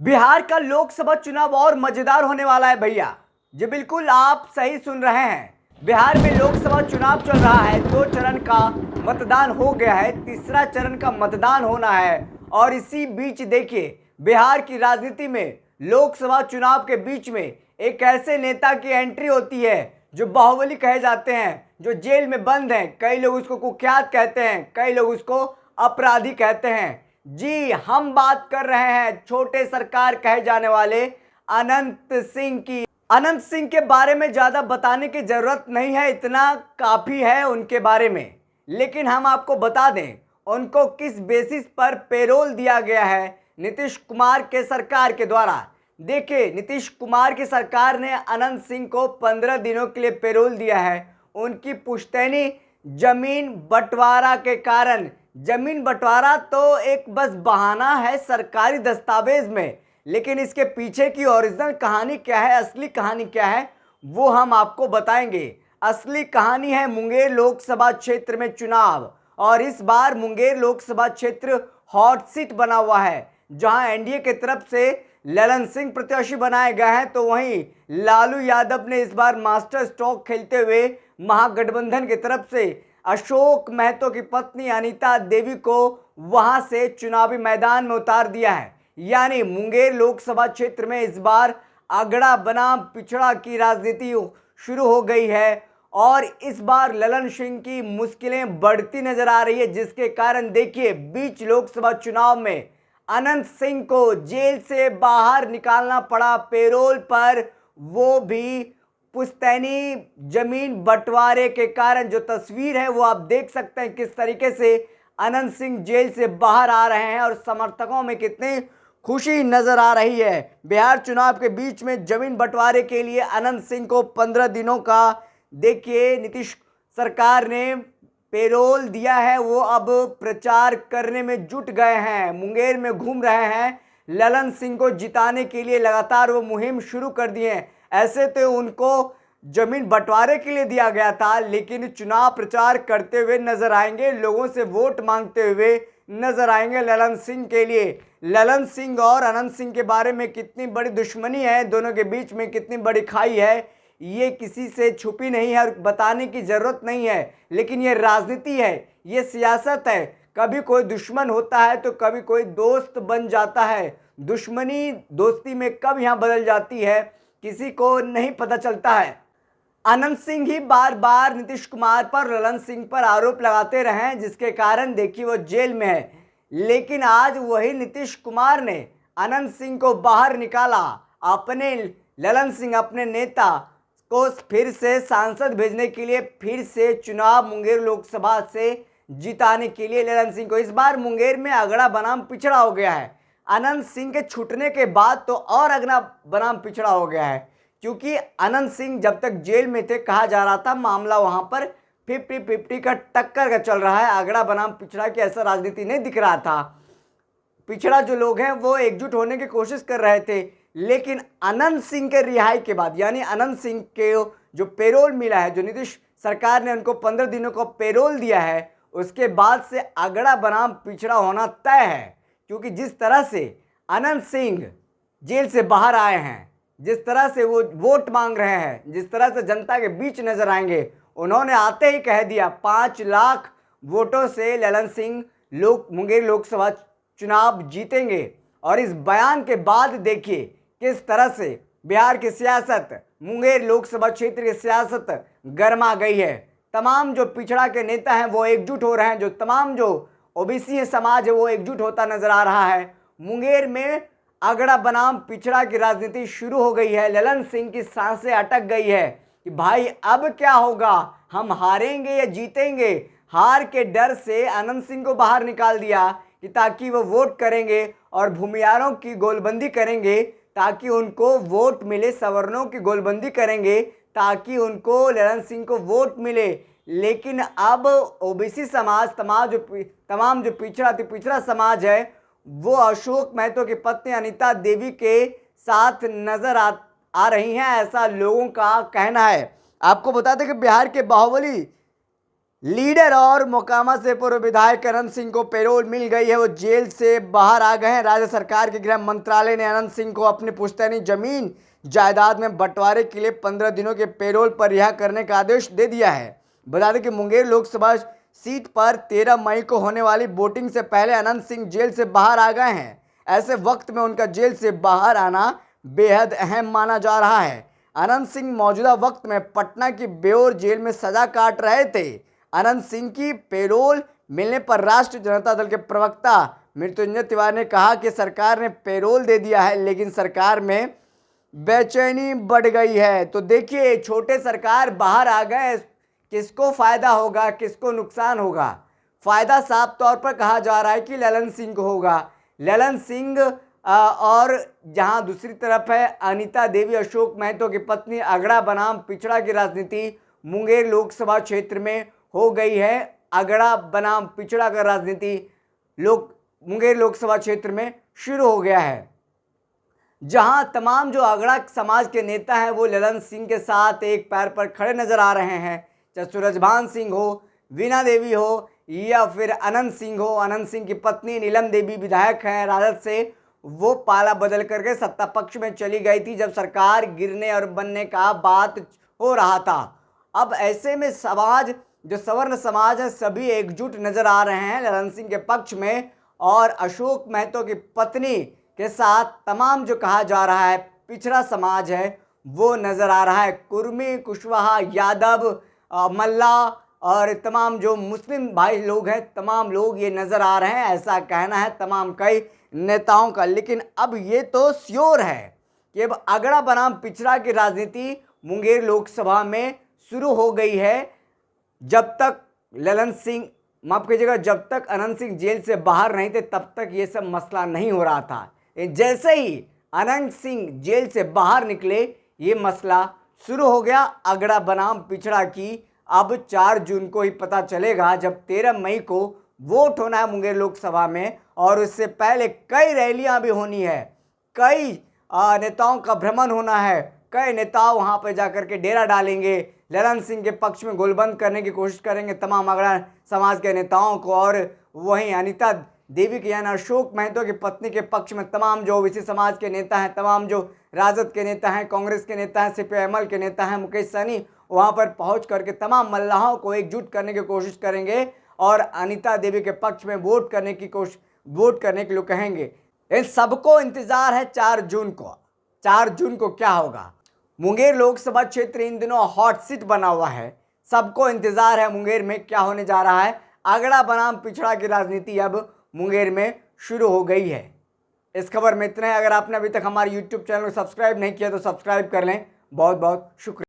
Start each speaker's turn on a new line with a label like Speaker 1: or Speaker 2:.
Speaker 1: बिहार का लोकसभा चुनाव और मजेदार होने वाला है भैया। जी बिल्कुल, आप सही सुन रहे हैं। बिहार में लोकसभा चुनाव चल रहा है। 2 चरण का मतदान हो गया है, तीसरा चरण का मतदान होना है। और इसी बीच देखिए, बिहार की राजनीति में लोकसभा चुनाव के बीच में एक ऐसे नेता की एंट्री होती है जो बाहुबली कहे जाते हैं, जो जेल में बंद हैं। कई लोग उसको कुख्यात कहते हैं, कई लोग उसको अपराधी कहते हैं। जी, हम बात कर रहे हैं छोटे सरकार कहे जाने वाले अनंत सिंह की। अनंत सिंह के बारे में ज्यादा बताने की जरूरत नहीं है, इतना काफी है उनके बारे में। लेकिन हम आपको बता दें उनको किस बेसिस पर पेरोल दिया गया है नीतीश कुमार के सरकार के द्वारा। देखिए, नीतीश कुमार की सरकार ने अनंत सिंह को 15 दिनों के लिए पेरोल दिया है। उनकी पुश्तैनी जमीन बंटवारा के कारण। जमीन बंटवारा तो एक बस बहाना है सरकारी दस्तावेज में, लेकिन इसके पीछे की ओरिजिनल कहानी क्या है, असली कहानी क्या है, वो हम आपको बताएंगे। असली कहानी है मुंगेर लोकसभा क्षेत्र में चुनाव। और इस बार मुंगेर लोकसभा क्षेत्र हॉट सीट बना हुआ है, जहां एनडीए की तरफ से ललन सिंह प्रत्याशी बनाए गए हैं, तो वहीं लालू यादव ने इस बार मास्टर स्ट्रोक खेलते हुए महागठबंधन की तरफ से अशोक महतो की पत्नी अनीता देवी को वहां से चुनावी मैदान में उतार दिया है। यानी मुंगेर लोकसभा क्षेत्र में इस बार अगड़ा बनाम पिछड़ा की राजनीति शुरू हो गई है। और इस बार ललन सिंह की मुश्किलें बढ़ती नजर आ रही है, जिसके कारण देखिए बीच लोकसभा चुनाव में अनंत सिंह को जेल से बाहर निकालना पड़ा पेरोल पर, वो भी पुश्तैनी जमीन बंटवारे के कारण। जो तस्वीर है वो आप देख सकते हैं किस तरीके से अनंत सिंह जेल से बाहर आ रहे हैं और समर्थकों में कितनी खुशी नजर आ रही है। बिहार चुनाव के बीच में जमीन बंटवारे के लिए अनंत सिंह को 15 दिनों का देखिए नीतीश सरकार ने पेरोल दिया है। वो अब प्रचार करने में जुट गए हैं, मुंगेर में घूम रहे हैं। ललन सिंह को जिताने के लिए लगातार वो मुहिम शुरू कर दिए हैं। ऐसे तो उनको जमीन बंटवारे के लिए दिया गया था, लेकिन चुनाव प्रचार करते हुए नजर आएंगे, लोगों से वोट मांगते हुए नजर आएंगे ललन सिंह के लिए। ललन सिंह और अनंत सिंह के बारे में कितनी बड़ी दुश्मनी है, दोनों के बीच में कितनी बड़ी खाई है, ये किसी से छुपी नहीं है और बताने की जरूरत नहीं है। लेकिन ये राजनीति है, ये सियासत है। कभी कोई दुश्मन होता है तो कभी कोई दोस्त बन जाता है। दुश्मनी दोस्ती में कब यहाँ बदल जाती है किसी को नहीं पता चलता है। अनंत सिंह ही बार बार नीतीश कुमार पर, ललन सिंह पर आरोप लगाते रहे, जिसके कारण देखिए वो जेल में है। लेकिन आज वही नीतीश कुमार ने अनंत सिंह को बाहर निकाला। अपने ललन सिंह, अपने नेता को फिर से सांसद भेजने के लिए, फिर से चुनाव मुंगेर लोकसभा से जिताने के लिए ललन सिंह को। इस बार मुंगेर में अगड़ा बनाम पिछड़ा हो गया है। अनंत सिंह के छूटने के बाद तो और अगड़ा बनाम पिछड़ा हो गया है, क्योंकि अनंत सिंह जब तक जेल में थे कहा जा रहा था मामला वहां पर 50-50 का टक्कर का चल रहा है, अगड़ा बनाम पिछड़ा की ऐसा राजनीति नहीं दिख रहा था। पिछड़ा जो लोग हैं वो एकजुट होने की कोशिश कर रहे थे, लेकिन अनंत सिंह के रिहाई के बाद, यानी अनंत सिंह के जो पेरोल मिला है, जो नीतीश सरकार ने उनको 15 दिनों को पेरोल दिया है, उसके बाद से अगड़ा बनाम पिछड़ा होना तय है। क्योंकि जिस तरह से अनंत सिंह जेल से बाहर आए हैं, जिस तरह से वो वोट मांग रहे हैं, जिस तरह से जनता के बीच नजर आएंगे, उन्होंने आते ही कह दिया 5 लाख वोटों से ललन सिंह मुंगेर लोकसभा चुनाव जीतेंगे। और इस बयान के बाद देखिए किस तरह से बिहार की सियासत, मुंगेर लोकसभा क्षेत्र की सियासत गर्मा गई है। तमाम जो पिछड़ा के नेता हैं वो एकजुट हो रहे हैं, जो तमाम जो ओबीसी समाज है वो एकजुट होता नजर आ रहा है। मुंगेर में अगड़ा बनाम पिछड़ा की राजनीति शुरू हो गई है। ललन सिंह की सांसें अटक गई है कि भाई अब क्या होगा, हम हारेंगे या जीतेंगे। हार के डर से अनंत सिंह को बाहर निकाल दिया कि ताकि वो वोट करेंगे और भूमियारों की गोलबंदी करेंगे, ताकि उनको वोट मिले, सवर्णों की गोलबंदी करेंगे ताकि उनको ललन सिंह को वोट मिले। लेकिन अब ओबीसी समाज, तमाम जो पिछड़ा समाज है, वो अशोक महतो की पत्नी अनीता देवी के साथ नजर आ रही हैं, ऐसा लोगों का कहना है। आपको बता दें कि बिहार के बाहुबली लीडर और मोकामा से पूर्व विधायक अनंत सिंह को पैरोल मिल गई है। वो जेल से बाहर आ गए हैं। राज्य सरकार के गृह मंत्रालय ने अनंत सिंह को अपनी पुश्तैनी जमीन जायदाद में बंटवारे के लिए 15 दिनों के पैरोल पर रिहा करने का आदेश दे दिया है। बता दें कि मुंगेर लोकसभा सीट पर 13 मई को होने वाली वोटिंग से पहले अनंत सिंह जेल से बाहर आ गए हैं। ऐसे वक्त में उनका जेल से बाहर आना बेहद अहम माना जा रहा है। अनंत सिंह मौजूदा वक्त में पटना की बेउर जेल में सजा काट रहे थे। अनंत सिंह की पैरोल मिलने पर राष्ट्रीय जनता दल के प्रवक्ता मृत्युंजय तिवारी ने कहा कि सरकार ने पैरोल दे दिया है, लेकिन सरकार में बेचैनी बढ़ गई है। तो देखिए, छोटे सरकार बाहर आ गए, किसको फायदा होगा, किसको नुकसान होगा? फायदा साफ तौर पर कहा जा रहा है कि ललन सिंह को होगा। ललन सिंह और जहां दूसरी तरफ है अनीता देवी, अशोक महतो की पत्नी, अगड़ा बनाम पिछड़ा की राजनीति मुंगेर लोकसभा क्षेत्र में हो गई है। अगड़ा बनाम पिछड़ा का राजनीति मुंगेर लोकसभा क्षेत्र में शुरू हो गया है, जहां तमाम जो अगड़ा समाज के नेता हैं वो ललन सिंह के साथ एक पैर पर खड़े नजर आ रहे हैं। चाहे सूरजभान सिंह हो, वीणा देवी हो या फिर अनंत सिंह हो। अनंत सिंह की पत्नी नीलम देवी विधायक हैं राजद से, वो पाला बदल करके सत्ता पक्ष में चली गई थी जब सरकार गिरने और बनने का बात हो रहा था। अब ऐसे में समाज, जो सवर्ण समाज है, सभी एकजुट नजर आ रहे हैं ललन सिंह के पक्ष में, और अशोक महतो की पत्नी के साथ तमाम जो कहा जा रहा है पिछड़ा समाज है वो नजर आ रहा है। कुर्मी, कुशवाहा, यादव, मल्ला और तमाम जो मुस्लिम भाई लोग हैं, तमाम लोग ये नज़र आ रहे हैं, ऐसा कहना है तमाम कई नेताओं का। लेकिन अब ये तो श्योर है कि अब अगड़ा बनाम पिछड़ा की राजनीति मुंगेर लोकसभा में शुरू हो गई है। जब तक ललन सिंह, माफ कीजिएगा, जब तक अनंत सिंह जेल से बाहर नहीं थे तब तक ये सब मसला नहीं हो रहा था। जैसे ही अनंत सिंह जेल से बाहर निकले ये मसला शुरू हो गया अगड़ा बनाम पिछड़ा की। अब 4 जून को ही पता चलेगा, जब 13 मई को वोट होना है मुंगेर लोकसभा में, और उससे पहले कई रैलियां भी होनी है, कई नेताओं का भ्रमण होना है, कई नेता वहां पर जाकर के डेरा डालेंगे, ललन सिंह के पक्ष में गोलबंद करने की कोशिश करेंगे तमाम अगड़ा समाज के नेताओं को। और वहीं अनीता देवी के यानी अशोक महतो की पत्नी के पक्ष में तमाम जो ओबीसी समाज के नेता हैं, तमाम जो राजद के नेता हैं, कांग्रेस के नेता हैं, सीपीआईएम के नेता हैं, मुकेश सहनी, वहां पर पहुंच करके तमाम मल्लाहों को एकजुट करने की कोशिश करेंगे और अनीता देवी के पक्ष में वोट करने के लिए कहेंगे। इन सबको इंतजार है 4 जून को। 4 जून को क्या होगा? मुंगेर लोकसभा क्षेत्र इन दिनों हॉट सीट बना हुआ है। सबको इंतजार है मुंगेर में क्या होने जा रहा है। अगड़ा बनाम पिछड़ा की राजनीति अब मुंगेर में शुरू हो गई है। इस खबर में इतना है। अगर आपने अभी तक हमारे YouTube चैनल को सब्सक्राइब नहीं किया तो सब्सक्राइब कर लें। बहुत बहुत शुक्रिया।